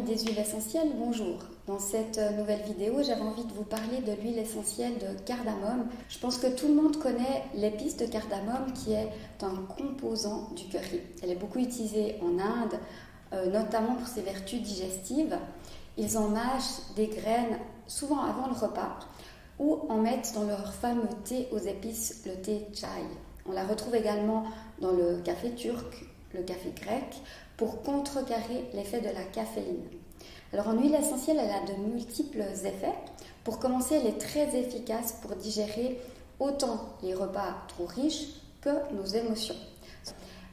des huiles essentielles, bonjour. Dans cette nouvelle vidéo, j'avais envie de vous parler de l'huile essentielle de cardamome. Je pense que tout le monde connaît l'épice de cardamome qui est un composant du curry. Elle est beaucoup utilisée en Inde, notamment pour ses vertus digestives. Ils en mâchent des graines souvent avant le repas ou en mettent dans leur fameux thé aux épices, le thé chai. On la retrouve également dans le café turc, le café grec, pour contrecarrer l'effet de la caféine. Alors en huile essentielle, elle a de multiples effets. Pour commencer, elle est très efficace pour digérer autant les repas trop riches que nos émotions.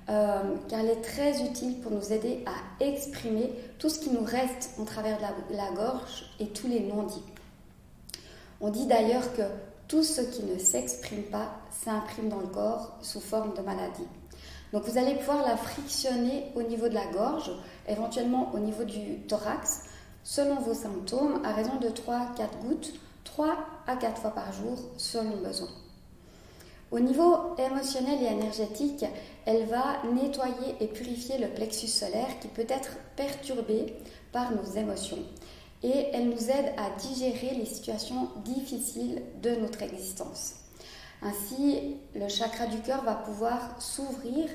Car elle est très utile pour nous aider à exprimer tout ce qui nous reste en travers de la gorge et tous les non-dits. On dit d'ailleurs que tout ce qui ne s'exprime pas s'imprime dans le corps sous forme de maladie. Donc vous allez pouvoir la frictionner au niveau de la gorge, éventuellement au niveau du thorax, selon vos symptômes, à raison de 3-4 gouttes, 3 à 4 fois par jour, selon besoin. Au niveau émotionnel et énergétique, elle va nettoyer et purifier le plexus solaire qui peut être perturbé par nos émotions. Et elle nous aide à digérer les situations difficiles de notre existence. Ainsi, le chakra du cœur va pouvoir s'ouvrir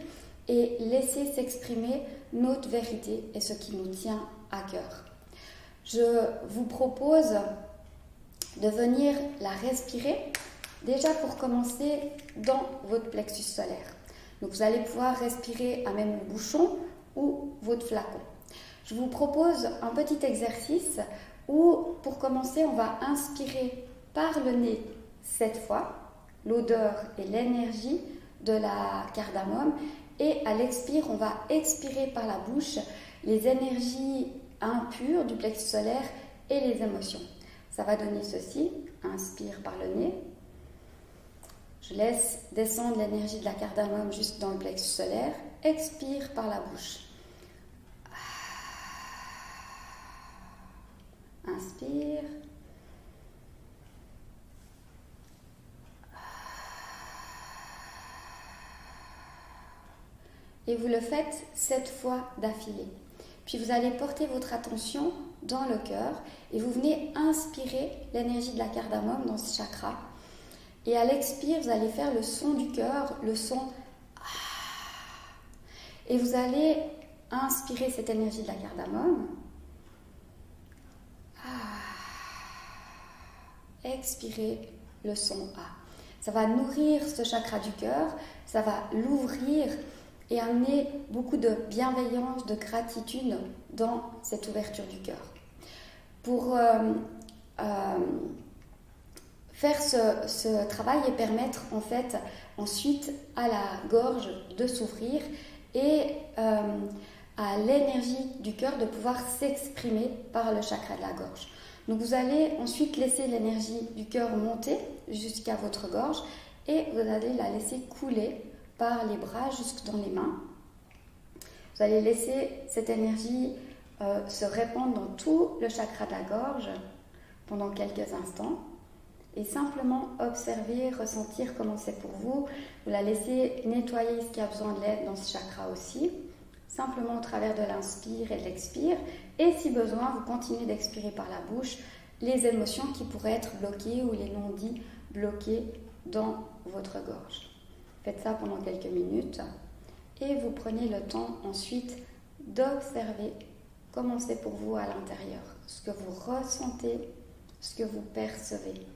et laisser s'exprimer notre vérité et ce qui nous tient à cœur. Je vous propose de venir la respirer, déjà pour commencer dans votre plexus solaire. Donc vous allez pouvoir respirer à même le bouchon ou votre flacon. Je vous propose un petit exercice où, pour commencer, on va inspirer par le nez 7 fois l'odeur et l'énergie de la cardamome, et à l'expire, on va expirer par la bouche les énergies impures du plexus solaire et les émotions. Ça va donner ceci: inspire par le nez, je laisse descendre l'énergie de la cardamome juste dans le plexus solaire, expire par la bouche. Inspire. Et vous le faites 7 fois d'affilée. Puis vous allez porter votre attention dans le cœur et vous venez inspirer l'énergie de la cardamome dans ce chakra. Et à l'expire, vous allez faire le son du cœur, le son et vous allez inspirer cette énergie de la cardamome. Expirez le son A. Ça va nourrir ce chakra du cœur, ça va l'ouvrir et amener beaucoup de bienveillance, de gratitude dans cette ouverture du cœur. Pour faire ce travail et permettre en fait ensuite à la gorge de s'ouvrir et à l'énergie du cœur de pouvoir s'exprimer par le chakra de la gorge. Donc vous allez ensuite laisser l'énergie du cœur monter jusqu'à votre gorge et vous allez la laisser couler par les bras jusque dans les mains. Vous allez laisser cette énergie se répandre dans tout le chakra de la gorge pendant quelques instants et simplement observer, ressentir comment c'est pour vous. Vous la laissez nettoyer ce qui a besoin de l'aide dans ce chakra aussi, simplement au travers de l'inspire et de l'expire. Et si besoin, vous continuez d'expirer par la bouche les émotions qui pourraient être bloquées ou les non-dits bloqués dans votre gorge. Faites ça pendant quelques minutes et vous prenez le temps ensuite d'observer comment c'est pour vous à l'intérieur, ce que vous ressentez, ce que vous percevez.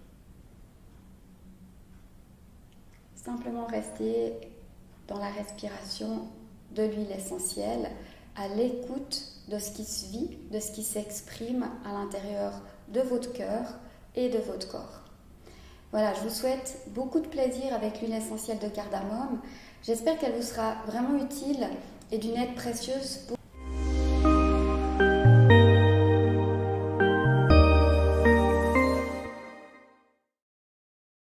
Simplement rester dans la respiration de l'huile essentielle, à l'écoute de ce qui se vit, de ce qui s'exprime à l'intérieur de votre cœur et de votre corps. Voilà, je vous souhaite beaucoup de plaisir avec l'huile essentielle de cardamome. J'espère qu'elle vous sera vraiment utile et d'une aide précieuse pour